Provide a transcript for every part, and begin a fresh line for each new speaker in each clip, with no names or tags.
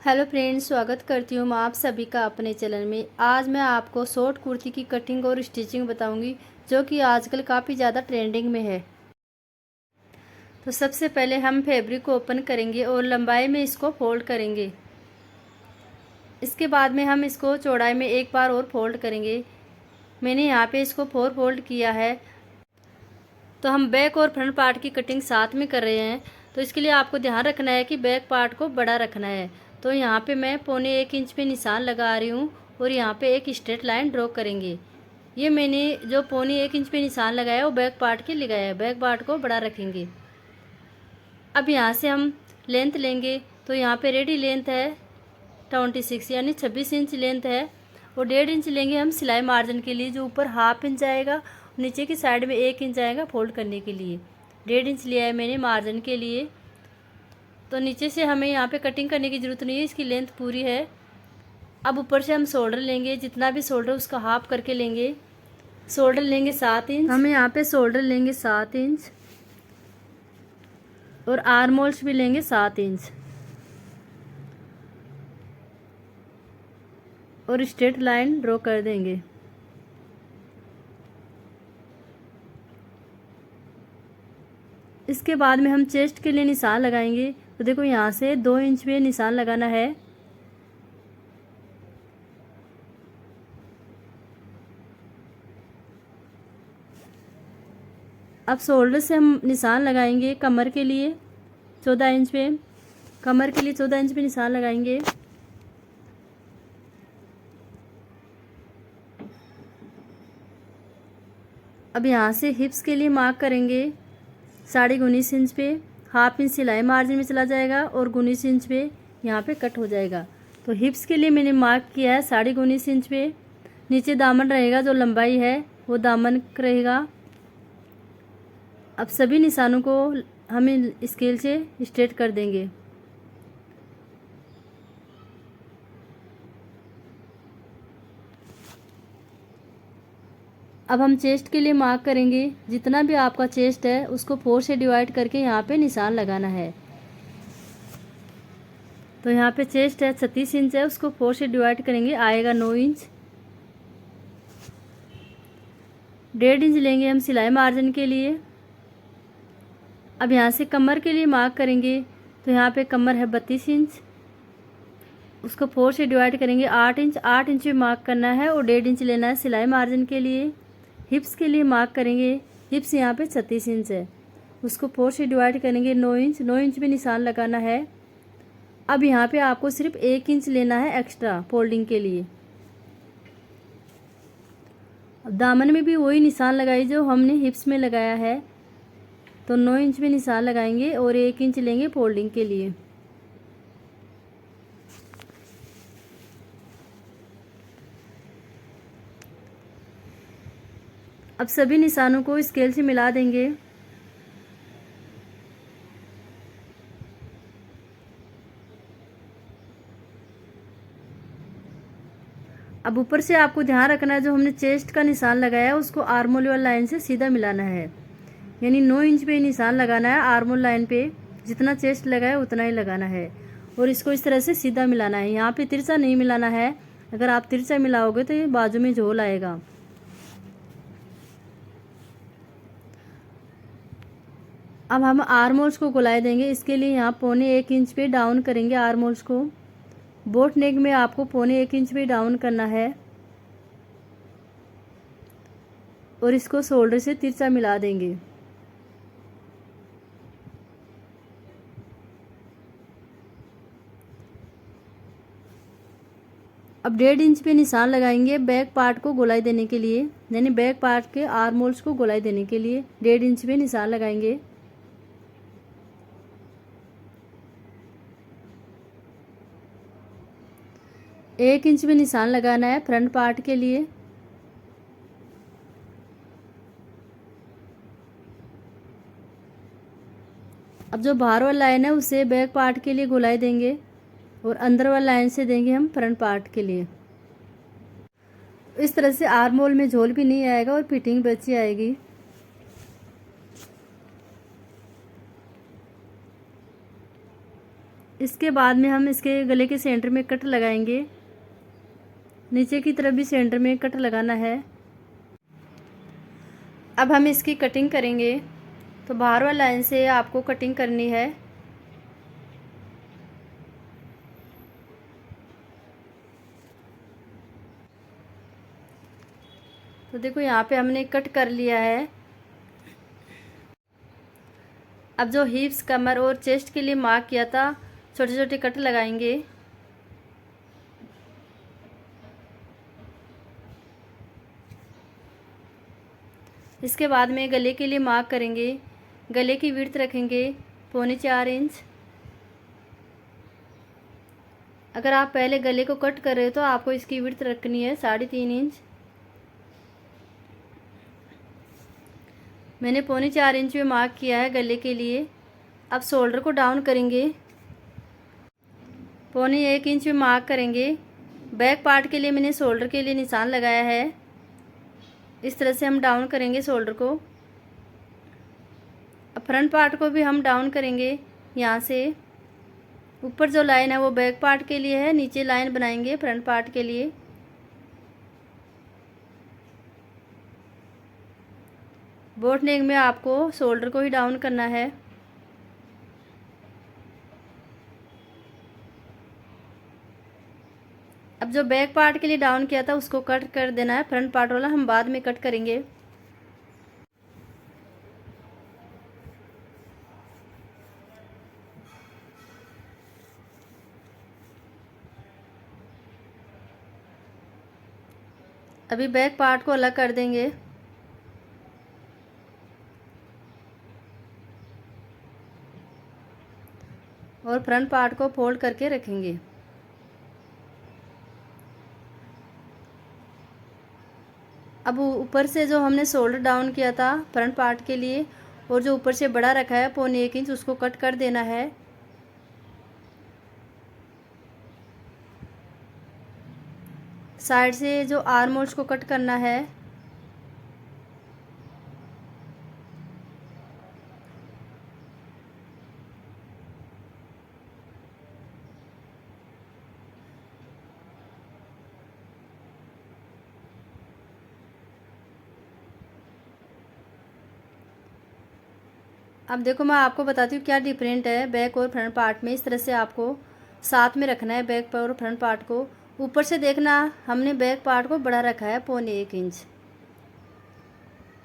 Hello friends, स्वागत करती हूँ मैं आप सभी का अपने चैनल में। आज मैं आपको शॉर्ट कुर्ती की कटिंग और स्टिचिंग बताऊंगी, जो कि आजकल काफ़ी ज़्यादा ट्रेंडिंग में है। तो सबसे पहले हम फैब्रिक को ओपन करेंगे और लंबाई में इसको फोल्ड करेंगे। इसके बाद में हम इसको चौड़ाई में एक बार और फोल्ड करेंगे। मैंने यहाँ पे इसको 4 फोल्ड किया है। तो हम बैक और फ्रंट पार्ट की कटिंग साथ में कर रहे हैं, तो इसके लिए आपको ध्यान रखना है कि बैक पार्ट को बड़ा रखना है। तो यहाँ पे मैं 1.25 इंच पे निशान लगा रही हूँ और यहाँ पे एक स्ट्रेट लाइन ड्रॉ करेंगे। ये मैंने जो 1.25 इंच पे निशान लगाया है वो बैक पार्ट के लगाया है, बैक पार्ट को बड़ा रखेंगे। अब यहाँ से हम लेंथ लेंगे, तो यहाँ पे रेडी लेंथ है 26 यानी 26 इंच लेंथ है। और 1.5 इंच लेंगे हम सिलाई मार्जिन के लिए, जो ऊपर 1/2 इंच आएगा, नीचे की साइड में 1 इंच आएगा फोल्ड करने के लिए। 1.5 इंच लिया है मैंने मार्जिन के लिए। तो नीचे से हमें यहाँ पे कटिंग करने की ज़रूरत नहीं है, इसकी लेंथ पूरी है। अब ऊपर से हम शोल्डर लेंगे, जितना भी शोल्डर उसका हाफ करके लेंगे। शोल्डर लेंगे 7 इंच, हमें यहाँ पे शोल्डर लेंगे 7 इंच और आर्म होल्स भी लेंगे 7 इंच और स्ट्रेट लाइन ड्रॉ कर देंगे। इसके बाद में हम चेस्ट के लिए निशान लगाएंगे। तो देखो यहाँ से 2 इंच पे निशान लगाना है। अब शोल्डर से हम निशान लगाएंगे कमर के लिए 14 इंच पे, कमर के लिए 14 इंच पे निशान लगाएंगे। अब यहाँ से हिप्स के लिए मार्क करेंगे 19.5 इंच पे, 1/2 इंच सिलाई मार्जिन में चला जाएगा और 19 इंच पे यहाँ पे कट हो जाएगा। तो हिप्स के लिए मैंने मार्क किया है 19.5 इंच पे। नीचे दामन रहेगा, जो लंबाई है वो दामन रहेगा। अब सभी निशानों को हम स्केल से स्ट्रेट कर देंगे। अब हम चेस्ट के लिए मार्क करेंगे, जितना भी आपका चेस्ट है उसको 4 से डिवाइड करके यहाँ पे निशान लगाना है। तो यहाँ पे चेस्ट है 36 इंच है, उसको 4 से डिवाइड करेंगे, आएगा 9 इंच। 1.5 इंच लेंगे हम सिलाई मार्जिन के लिए। अब यहाँ से कमर के लिए मार्क करेंगे, तो यहाँ पे कमर है 32 इंच, उसको 4 से डिवाइड करेंगे 8 इंच। 8 इंच पे मार्क करना है और 1.5 इंच लेना है सिलाई मार्जिन के लिए। हिप्स के लिए मार्क करेंगे, हिप्स यहाँ पे 36 इंच है, उसको 4 से डिवाइड करेंगे 9 इंच। 9 इंच पे निशान लगाना है। अब यहाँ पे आपको सिर्फ 1 इंच लेना है एक्स्ट्रा फोल्डिंग के लिए। अब दामन में भी वही निशान लगाई जो हमने हिप्स में लगाया है। तो 9 इंच पे निशान लगाएंगे और 1 इंच लेंगे फोल्डिंग के लिए। अब सभी निशानों को स्केल से मिला देंगे। अब ऊपर से आपको ध्यान रखना है, जो हमने चेस्ट का निशान लगाया है उसको आर्मोल वाली लाइन से सीधा मिलाना है। यानी 9 इंच पे निशान लगाना है आर्मोल लाइन पे, जितना चेस्ट लगाया उतना ही लगाना है और इसको इस तरह से सीधा मिलाना है। यहाँ पे तिरछा नहीं मिलाना है, अगर आप तिरछा मिलाओगे तो ये बाजू में झोल आएगा। अब हम आर्म होल्स को गोलाई देंगे, इसके लिए यहाँ 1.25 इंच पे डाउन करेंगे आर्म होल्स को। बोट नेक में आपको 1.25 इंच पे डाउन करना है और इसको शोल्डर से तिरछा मिला देंगे। अब 1.5 इंच पे निशान लगाएंगे बैक पार्ट को गोलाई देने के लिए, यानी बैक पार्ट के आर्म होल्स को गोलाई देने के लिए 1.5 इंच पे निशान लगाएंगे। एक इंच में निशान लगाना है फ्रंट पार्ट के लिए। अब जो बाहर वाला लाइन है उसे बैक पार्ट के लिए गोलाई देंगे और अंदर वाला लाइन से देंगे हम फ्रंट पार्ट के लिए। इस तरह से आर्म होल में झोल भी नहीं आएगा और फिटिंग भी अच्छी आएगी। इसके बाद में हम इसके गले के सेंटर में कट लगाएंगे। नीचे की तरफ भी सेंटर में कट लगाना है। अब हम इसकी कटिंग करेंगे। तो बाहर वाली लाइन से आपको कटिंग करनी है। तो देखो यहाँ पे हमने कट कर लिया है। अब जो हिप्स, कमर और चेस्ट के लिए मार्क किया था, छोटे छोटे कट लगाएंगे। इसके बाद में गले के लिए मार्क करेंगे। गले की विड्थ रखेंगे 4.25 इंच। अगर आप पहले गले को कट कर रहे हो तो आपको इसकी विड्थ रखनी है 3.5 इंच। मैंने 4.25 इंच में मार्क किया है गले के लिए। अब शोल्डर को डाउन करेंगे। 1.25 इंच में मार्क करेंगे। बैक पार्ट के लिए मैंने शोल्डर के लिए निशान लगाया है। इस तरह से हम डाउन करेंगे शोल्डर को। अब फ्रंट पार्ट को भी हम डाउन करेंगे। यहाँ से ऊपर जो लाइन है वो बैक पार्ट के लिए है, नीचे लाइन बनाएंगे फ्रंट पार्ट के लिए। बोट नेक में आपको शोल्डर को ही डाउन करना है। अब जो बैक पार्ट के लिए डाउन किया था उसको कट कर देना है। फ्रंट पार्ट वाला हम बाद में कट करेंगे। अभी बैक पार्ट को अलग कर देंगे। और फ्रंट पार्ट को फोल्ड करके रखेंगे। अब ऊपर से जो हमने शोल्डर डाउन किया था फ्रंट पार्ट के लिए और जो ऊपर से बड़ा रखा है 1.25 इंच, उसको कट कर देना है। साइड से जो आर्म होल्स को कट करना है। अब देखो मैं आपको बताती हूँ क्या डिफरेंट है बैक और फ्रंट पार्ट में। इस तरह से आपको साथ में रखना है बैक और फ्रंट पार्ट को। ऊपर से देखना हमने बैक पार्ट को बड़ा रखा है 1.25 इंच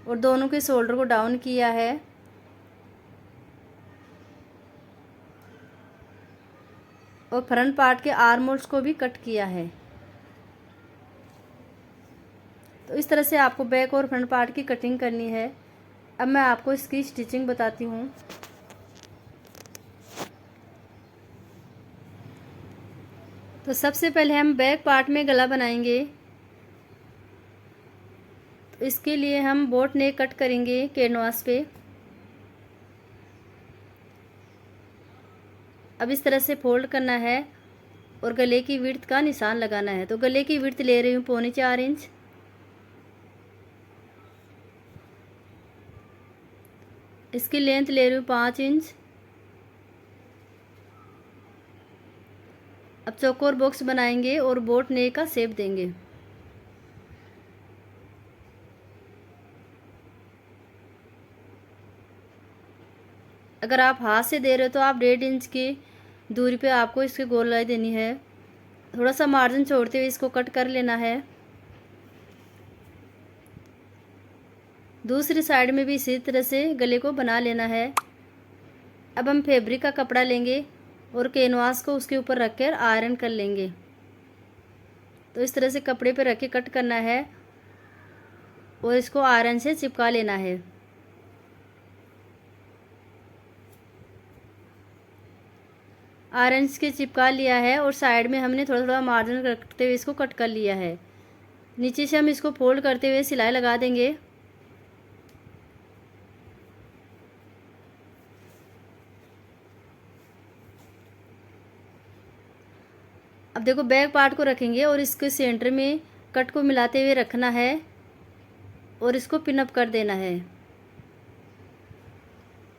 और दोनों के शोल्डर को डाउन किया है। और फ्रंट पार्ट के आर्म होल्स को भी कट किया है। तो इस तरह से आपको बैक और फ्रंट पार्ट की कटिंग करनी है। अब मैं आपको इसकी स्टिचिंग बताती हूँ। तो सबसे पहले हम बैक पार्ट में गला बनाएंगे। तो इसके लिए हम बोट नेक कट करेंगे कैनवास पे। अब इस तरह से फोल्ड करना है और गले की विड्थ का निशान लगाना है। तो गले की विड्थ ले रही हूँ 4.25 इंच। इसकी लेंथ ले रही हूँ 5 इंच। अब चौकोर बॉक्स बनाएंगे और बोट नेक का शेप देंगे। अगर आप हाथ से दे रहे हो तो आप 1.5 इंच की दूरी पे आपको इसकी गोलाई देनी है। थोड़ा सा मार्जिन छोड़ते हुए इसको कट कर लेना है। दूसरी साइड में भी इसी तरह से गले को बना लेना है। अब हम फैब्रिक का कपड़ा लेंगे और कैनवास को उसके ऊपर रखकर आयरन कर लेंगे। तो इस तरह से कपड़े पे रख के कट करना है और इसको आयरन से चिपका लेना है। आयरन के चिपका लिया है और साइड में हमने थोड़ा थोड़ा मार्जिन रखते हुए इसको कट कर लिया है। नीचे से हम इसको फोल्ड करते हुए सिलाई लगा देंगे। अब देखो बैक पार्ट को रखेंगे और इसके सेंटर में कट को मिलाते हुए रखना है और इसको पिन अप कर देना है।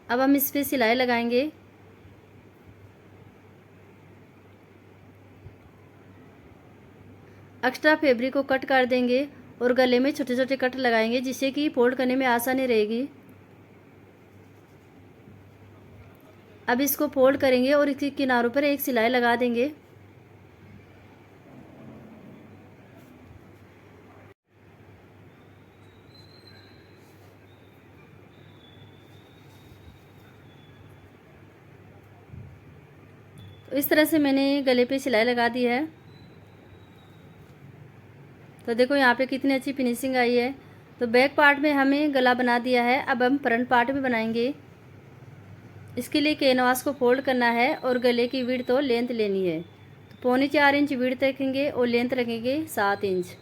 अब हम इस पर सिलाई लगाएंगे। एक्स्ट्रा फैब्रिक को कट कर देंगे और गले में छोटे छोटे कट लगाएंगे जिससे कि फोल्ड करने में आसानी रहेगी। अब इसको फोल्ड करेंगे और इसके किनारों पर एक सिलाई लगा देंगे। तो इस तरह से मैंने गले पे सिलाई लगा दी है। तो देखो यहाँ पे कितनी अच्छी फिनिशिंग आई है। तो बैक पार्ट में हमें गला बना दिया है। अब हम फ्रंट पार्ट भी बनाएंगे। इसके लिए कैनवास को फोल्ड करना है और गले की विड्थ और लेंथ लेनी है। तो 3.25 इंच विड्थ रखेंगे और लेंथ रखेंगे 7 इंच।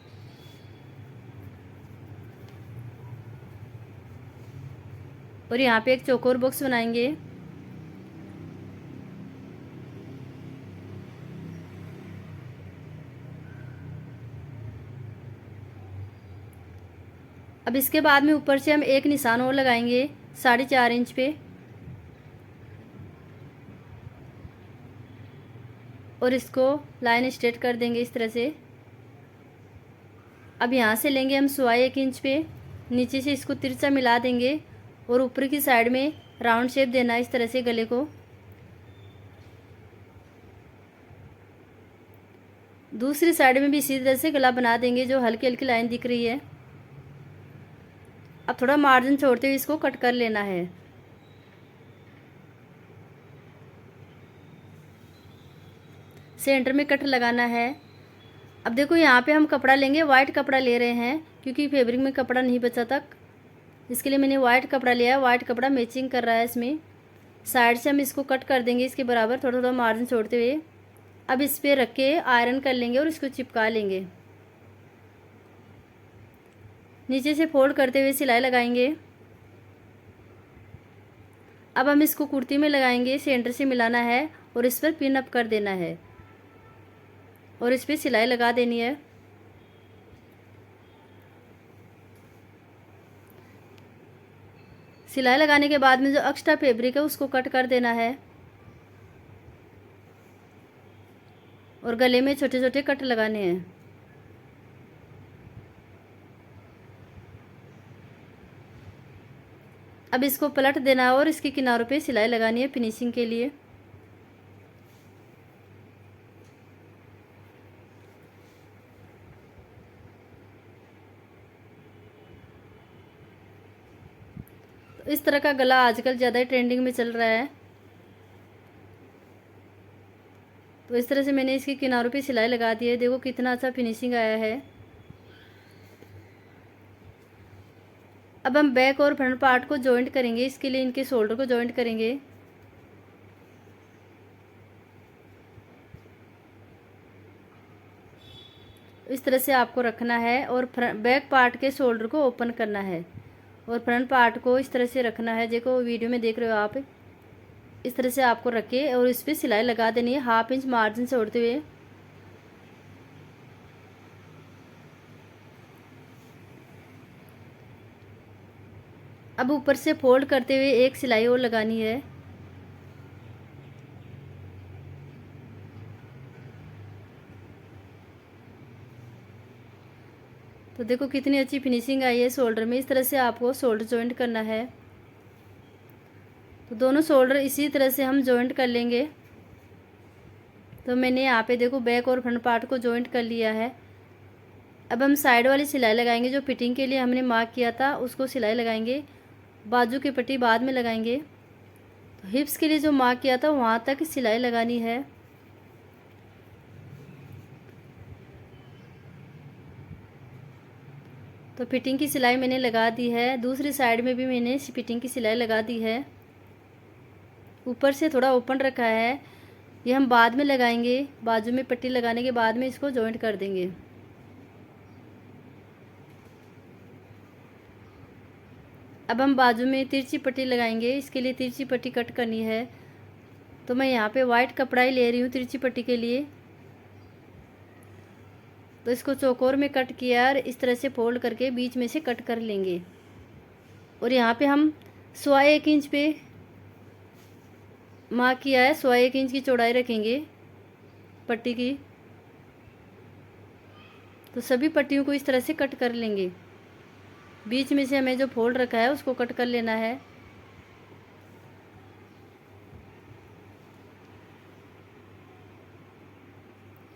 और यहाँ पे एक चौकोर बॉक्स बनाएंगे। अब इसके बाद में ऊपर से हम एक निशान और लगाएंगे 4.5 इंच पे और इसको लाइन स्ट्रेट कर देंगे इस तरह से। अब यहाँ से लेंगे हम 1.25 इंच पे, नीचे से इसको तिरछा मिला देंगे और ऊपर की साइड में राउंड शेप देना है इस तरह से गले को। दूसरी साइड में भी इसी तरह से गला बना देंगे जो हल्की हल्की लाइन दिख रही है। अब थोड़ा मार्जिन छोड़ते हुए इसको कट कर लेना है। सेंटर में कट लगाना है। अब देखो यहाँ पे हम कपड़ा लेंगे, वाइट कपड़ा ले रहे हैं क्योंकि फैब्रिक में कपड़ा नहीं बचा तक, इसके लिए मैंने वाइट कपड़ा लिया है। वाइट कपड़ा मैचिंग कर रहा है इसमें। साइड से हम इसको कट कर देंगे इसके बराबर, थोड़ा थोड़ा मार्जिन छोड़ते हुए। अब इस पर रख के आयरन कर लेंगे और इसको चिपका लेंगे। नीचे से फोल्ड करते हुए सिलाई लगाएंगे। अब हम इसको कुर्ती में लगाएंगे, सेंटर से मिलाना है और इस पर पिन अप कर देना है और इस पर सिलाई लगा देनी है। सिलाई लगाने के बाद में जो एक्स्ट्रा फैब्रिक है उसको कट कर देना है और गले में छोटे छोटे कट लगाने हैं। अब इसको पलट देना है और इसके किनारों पे सिलाई लगानी है फिनिशिंग के लिए। तो इस तरह का गला आजकल ज़्यादा ही ट्रेंडिंग में चल रहा है। तो इस तरह से मैंने इसके किनारों पे सिलाई लगा दी है। देखो कितना अच्छा फिनिशिंग आया है। अब हम बैक और फ्रंट पार्ट को जॉइंट करेंगे। इसके लिए इनके शोल्डर को जॉइंट करेंगे। इस तरह से आपको रखना है और बैक पार्ट के शोल्डर को ओपन करना है और फ्रंट पार्ट को इस तरह से रखना है। देखो वीडियो में देख रहे हो आप, इस तरह से आपको रखे और इस पर सिलाई लगा देनी है 1/2 इंच मार्जिन छोड़ते हुए। अब ऊपर से फोल्ड करते हुए एक सिलाई और लगानी है। तो देखो कितनी अच्छी फिनिशिंग आई है शोल्डर में। इस तरह से आपको शोल्डर जॉइंट करना है। तो दोनों शोल्डर इसी तरह से हम जॉइंट कर लेंगे। तो मैंने यहाँ पे देखो बैक और फ्रंट पार्ट को जॉइंट कर लिया है। अब हम साइड वाली सिलाई लगाएंगे जो फिटिंग के लिए हमने मार्क किया था उसको सिलाई लगाएंगे। बाजू की पट्टी बाद में लगाएंगे। तो हिप्स के लिए जो मार्क किया था वहाँ तक सिलाई लगानी है। तो फिटिंग की सिलाई मैंने लगा दी है। दूसरी साइड में भी मैंने फिटिंग की सिलाई लगा दी है। ऊपर से थोड़ा ओपन रखा है, ये हम बाद में लगाएंगे। बाजू में पट्टी लगाने के बाद में इसको जॉइंट कर देंगे। अब हम बाजू में तिरछी पट्टी लगाएंगे। इसके लिए तिरछी पट्टी कट करनी है। तो मैं यहाँ पे वाइट कपड़ा ही ले रही हूँ तिरछी पट्टी के लिए। तो इसको चौकोर में कट किया और इस तरह से फोल्ड करके बीच में से कट कर लेंगे। और यहाँ पे हम 1.25 इंच पे मार्क किया है। 1.25 इंच की चौड़ाई रखेंगे पट्टी की। तो सभी पट्टियों को इस तरह से कट कर लेंगे। बीच में से हमें जो फोल्ड रखा है उसको कट कर लेना है।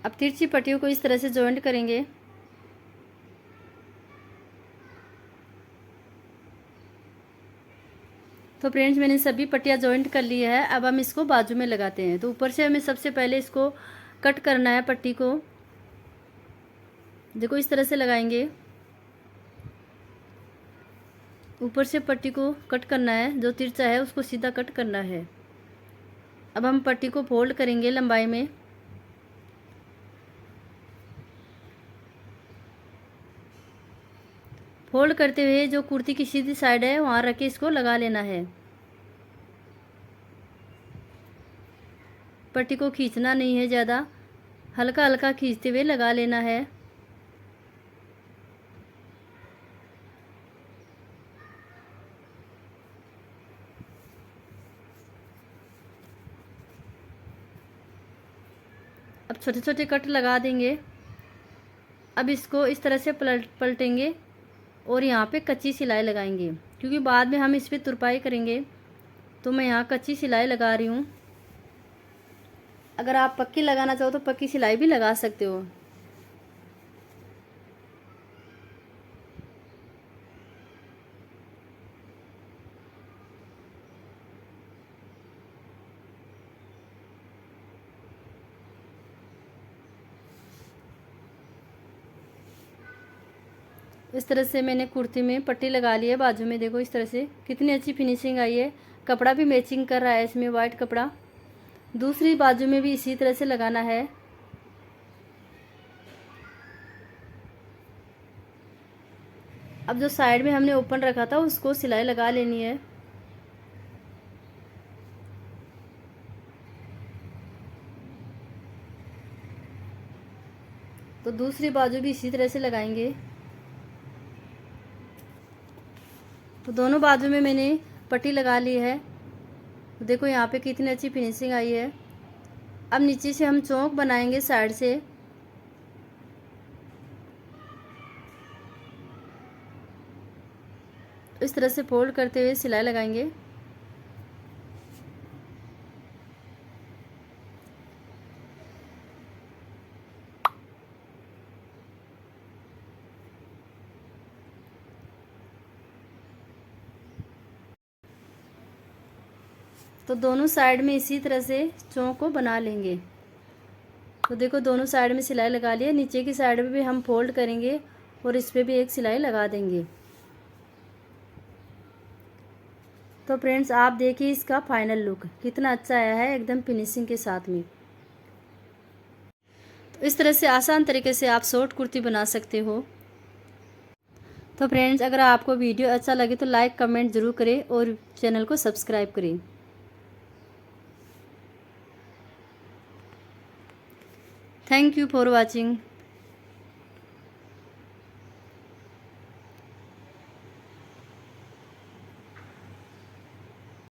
अब तिरछी पट्टियों को इस तरह से जॉइंट करेंगे। तो फ्रेंड्स मैंने सभी पट्टियाँ जॉइंट कर ली है। अब हम इसको बाजू में लगाते हैं। तो ऊपर से हमें सबसे पहले इसको कट करना है। पट्टी को देखो इस तरह से लगाएंगे। ऊपर से पट्टी को कट करना है, जो तिरछा है उसको सीधा कट करना है। अब हम पट्टी को फोल्ड करेंगे लंबाई में। फोल्ड करते हुए जो कुर्ती की सीधी साइड है वहाँ रख के इसको लगा लेना है। पट्टी को खींचना नहीं है ज़्यादा, हल्का हल्का खींचते हुए लगा लेना है। अब छोटे छोटे कट लगा देंगे। अब इसको इस तरह से पलटेंगे और यहाँ पे कच्ची सिलाई लगाएंगे, क्योंकि बाद में हम इस पर तुरपाई करेंगे। तो मैं यहाँ कच्ची सिलाई लगा रही हूँ। अगर आप पक्की लगाना चाहो तो पक्की सिलाई भी लगा सकते हो। इस तरह से मैंने कुर्ती में पट्टी लगा ली है। बाजू में देखो इस तरह से कितनी अच्छी फिनिशिंग आई है। कपड़ा भी मैचिंग कर रहा है इसमें, वाइट कपड़ा। दूसरी बाजू में भी इसी तरह से लगाना है। अब जो साइड में हमने ओपन रखा था उसको सिलाई लगा लेनी है। तो दूसरी बाजू भी इसी तरह से लगाएंगे। तो दोनों बाजू में मैंने पट्टी लगा ली है। तो देखो यहाँ पे कितनी अच्छी फिनिशिंग आई है। अब नीचे से हम चौक बनाएंगे साइड से। इस तरह से फोल्ड करते हुए सिलाई लगाएंगे। तो दोनों साइड में इसी तरह से चौक को बना लेंगे। तो देखो दोनों साइड में सिलाई लगा ली है। नीचे की साइड में भी हम फोल्ड करेंगे और इस पे भी एक सिलाई लगा देंगे। तो फ्रेंड्स आप देखिए इसका फाइनल लुक कितना अच्छा आया है, एकदम फिनिशिंग के साथ में। तो इस तरह से आसान तरीके से आप शॉर्ट कुर्ती बना सकते हो। तो फ्रेंड्स अगर आपको वीडियो अच्छा लगे तो लाइक कमेंट ज़रूर करें और चैनल को सब्सक्राइब करें। Thank you for watching.